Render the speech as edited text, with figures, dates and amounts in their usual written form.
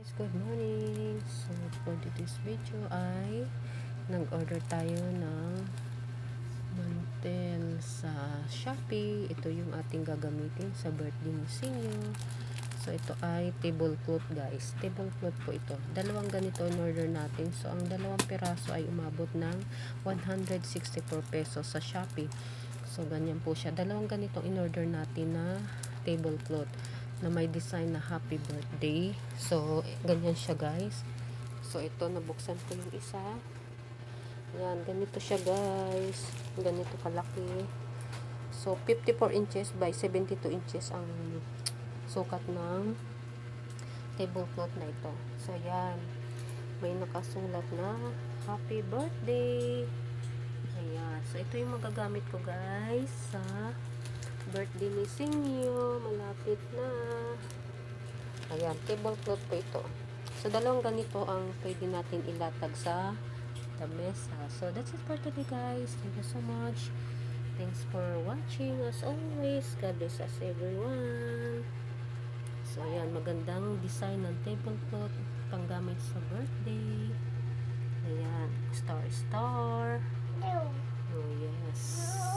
Good morning! So, for this video ay nag-order tayo ng mantel sa Shopee. Ito yung ating gagamitin sa birthday ni Sinyo. So, ito ay tablecloth guys. Tablecloth po ito. Dalawang ganito in order natin. So, ang dalawang piraso ay umabot ng 164 pesos sa Shopee. So, ganyan po siya. Dalawang ganito in order natin na tablecloth na may design na happy birthday. So, ganyan siya guys. So, ito, nabuksan ko yung isa. Yan, ganito siya guys. Ganito kalaki. So, 54 inches by 72 inches ang sukat ng tablecloth na ito. So, yan. May nakasulat na happy birthday. Ayan. So, ito yung magagamit ko guys sa birthday ni Sinyo, malapit na. Ayan, tablecloth po ito. So, dalawang ganito ang pwede natin ilatag sa lamesa. So, that's it for today guys. Thank you so much. Thanks for watching as always. God bless us everyone. So, ayan, magandang design ng tablecloth panggamit sa birthday. Ayan, star. Oh, yes.